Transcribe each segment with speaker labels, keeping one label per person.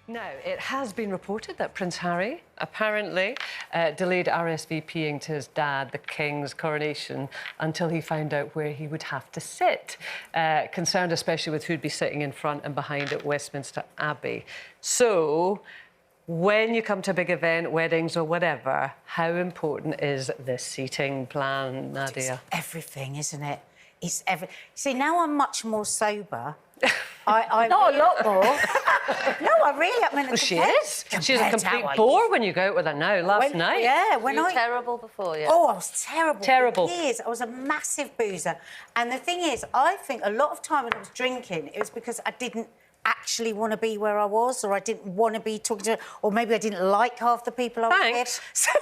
Speaker 1: Now, it has been reported that Prince Harry apparently delayed RSVPing to his dad, the King's coronation, until he found out where he would have to sit. Concerned especially with who'd be sitting in front and behind at Westminster Abbey. So, when you come to a big event, weddings or whatever, how important is this seating plan, Nadia?
Speaker 2: It's everything, isn't it? It's everything. See, now I'm much more sober. I
Speaker 3: Not a lot more.
Speaker 2: No, I really... I mean,
Speaker 1: Well, she is. She's a complete bore when you go out with her now. Last night.
Speaker 2: Yeah,
Speaker 3: Were you terrible before, yeah?
Speaker 2: Oh, I was terrible.
Speaker 1: Terrible.
Speaker 2: For years. I was a massive boozer. And the thing is, I think a lot of time when I was drinking, it was because I didn't actually want to be where I was, or I didn't want to be talking to, or maybe I didn't like half the people I was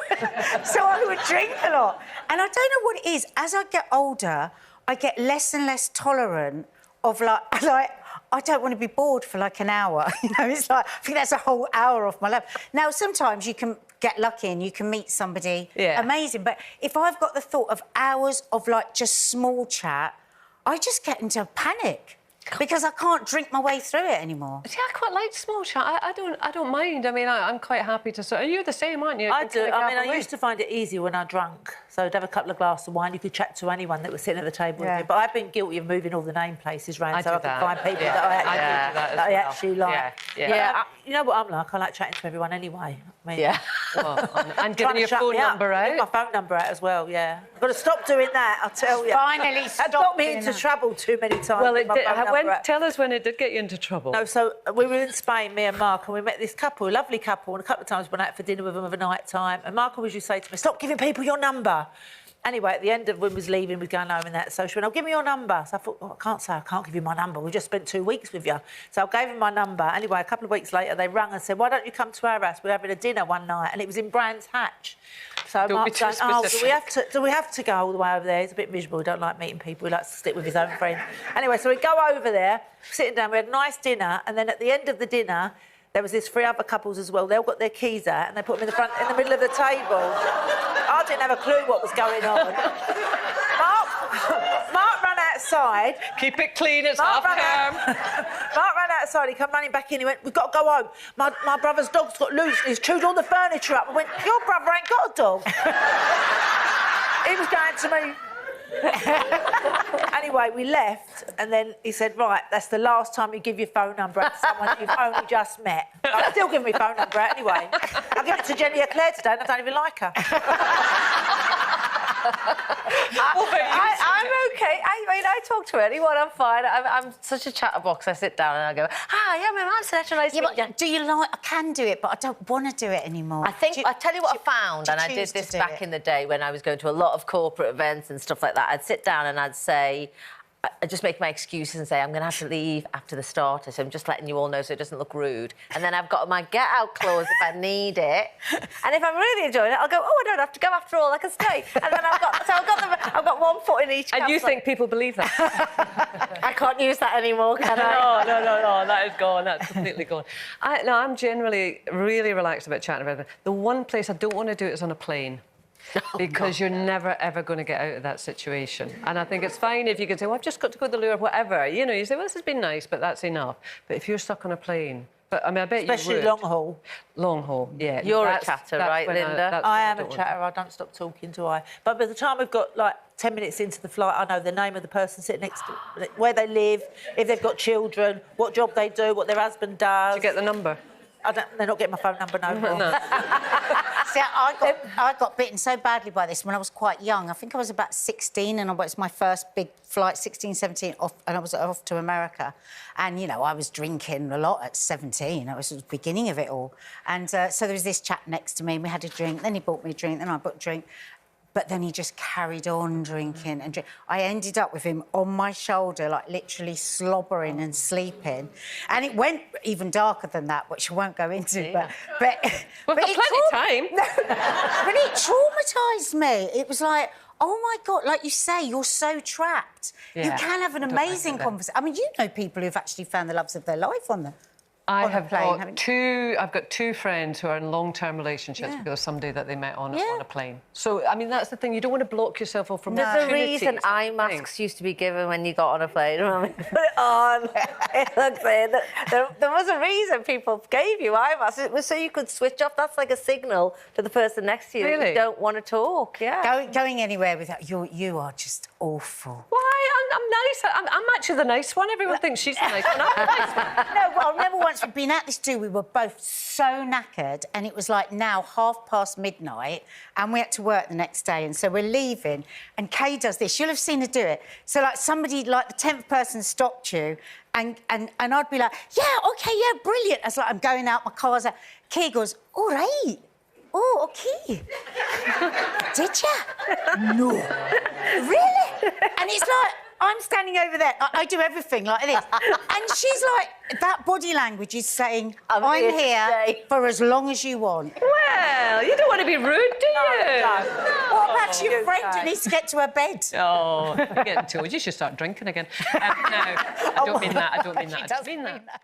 Speaker 2: with. So I would drink a lot. And I don't know what it is. As I get older, I get less and less tolerant of like I don't want to be bored for like an hour. You know, it's like I think that's a whole hour off my life. Now, sometimes you can get lucky and you can meet somebody amazing, but if I've got the thought of hours of like just small chat, I just get into a panic. Because I can't drink my way through it anymore.
Speaker 1: See, I quite like small chat. I don't mind. I mean, I'm quite happy to... And you're the same, aren't you?
Speaker 3: I do. I mean, I used to find it easy when I drank. So I'd have a couple of glasses of wine. You could chat to anyone that was sitting at the table with you. But I've been guilty of moving all the name places around so I could find people that I actually like. Yeah. You know what I'm like? I like chatting to everyone anyway. I mean,
Speaker 1: well, and giving your phone number out.
Speaker 3: Give my phone number out as well, yeah. I've got to stop doing that, I'll tell you.
Speaker 2: Finally stop.
Speaker 3: That got me into trouble too many times.
Speaker 1: Well, it did. Tell us when it did get you into trouble.
Speaker 3: No, so we were in Spain, me and Mark, and we met this couple, a lovely couple, and a couple of times we went out for dinner with them of a night time, and Mark always used to say to me, stop giving people your number. Anyway, at the end of when we was leaving, we was going home and that, so she went, oh, give me your number. So I thought, oh, I can't give you my number. We just spent 2 weeks with you. So I gave him my number. Anyway, a couple of weeks later, they rang and said, why don't you come to our house? We're having a dinner one night, and it was in Brands Hatch. So Mark's going, oh, do we have to go all the way over there? He's a bit miserable. He don't like meeting people. He likes to stick with his own friends. Anyway, so we go over there, sitting down. We had a nice dinner, and then at the end of the dinner, there was these 3 other couples as well. They all got their keys out and they put them in the middle of the table. I didn't have a clue what was going on. Mark ran outside.
Speaker 1: Keep it clean, it's half term.
Speaker 3: Mark ran outside, he come running back in, he went, we've got to go home. My brother's dog's got loose and he's chewed all the furniture up. I went, your brother ain't got a dog. He was going to me. Anyway, we left, and then he said, right, that's the last time you give your phone number out to someone you've only just met. I'm still giving my phone number out anyway. I'll give it to Jenny or Claire today, and I don't even like her.
Speaker 4: I'm OK. I mean, I talk to anyone, I'm fine. I'm such a chatterbox. I sit down and I go, hi, yeah, my mum's such a nice meeting.
Speaker 2: Do you like... I can do it, but I don't want to do it anymore.
Speaker 4: I tell you what I found, and I did this back in the day when I was going to a lot of corporate events and stuff like that. I'd sit down and I'd say... I just make my excuses and say, I'm going to have to leave after the starter, so I'm just letting you all know so it doesn't look rude. And then I've got my get-out clause if I need it. And if I'm really enjoying it, I'll go, oh, I don't have to go after all, I can stay. And then I've got one foot in each camp.
Speaker 1: And you think people believe that?
Speaker 4: I can't use that anymore, can I?
Speaker 1: No, that is gone. That's completely gone. I'm generally really relaxed about chatting about it. The one place I don't want to do it is on a plane. Because you're never, ever going to get out of that situation. And I think it's fine if you can say, well, I've just got to go to the loo or whatever. You know, you say, well, this has been nice, but that's enough. But if you're stuck on a plane... But, I mean, I bet
Speaker 3: especially
Speaker 1: you would.
Speaker 3: long haul.
Speaker 1: Long haul, yeah.
Speaker 4: You're a chatter, right, Linda?
Speaker 3: I am a chatter. I don't stop talking, do I? But by the time we've got, like, 10 minutes into the flight, I know the name of the person sitting next to... where they live, if they've got children, what job they do, what their husband does.
Speaker 1: Do you get the number?
Speaker 3: They're not getting my phone number no more.
Speaker 1: No.
Speaker 2: See, I got bitten so badly by this when I was quite young. I think I was about 16 and it was my first big flight, 16, 17, and I was off to America. And, you know, I was drinking a lot at 17. It was the beginning of it all. And so there was this chap next to me and we had a drink. Then he bought me a drink, then I bought a drink. But then he just carried on drinking and drinking. I ended up with him on my shoulder, like literally slobbering and sleeping. And it went even darker than that, which I won't go into.
Speaker 1: Yeah.
Speaker 2: But
Speaker 1: we've got plenty of time.
Speaker 2: No, but it traumatised me. It was like, oh, my God, like you say, you're so trapped. Yeah. You can have an amazing conversation. I mean, you know people who've actually found the loves of their life on them. on a plane,
Speaker 1: I've got two friends who are in long-term relationships because of somebody that they met on a plane. So, I mean, that's the thing. You don't want to block yourself off from
Speaker 4: There's a reason eye masks used to be given when you got on a plane. Put it on. It looks in. There was a reason people gave you eye masks. It was so you could switch off. That's like a signal to the person next to you that you don't want to talk. Yeah.
Speaker 2: Going anywhere with that, you are just awful.
Speaker 1: Why? I'm nice. I'm actually the nice one. Everyone thinks she's the nice one. I'm the nice one.
Speaker 2: No, well, I remember once we'd been at this do, we were both so knackered, and it was like now midnight, and we had to work the next day, and so we're leaving, and Kay does this. You'll have seen her do it. So, like, somebody, like the 10th person stopped you, and I'd be like, yeah, OK, yeah, brilliant. As like, I'm going out, my car's out. Kay goes, all right. Oh, OK. Did you? No. Really? And it's like, I'm standing over there. I do everything like this. And she's like, that body language is saying, I'm here for as long as you want.
Speaker 1: Well, you don't want to be rude, do you?
Speaker 2: No. What about your friend who needs to get to her bed?
Speaker 1: Oh, you're getting told. You should start drinking again. No, I don't mean that. I don't mean that. I don't mean that.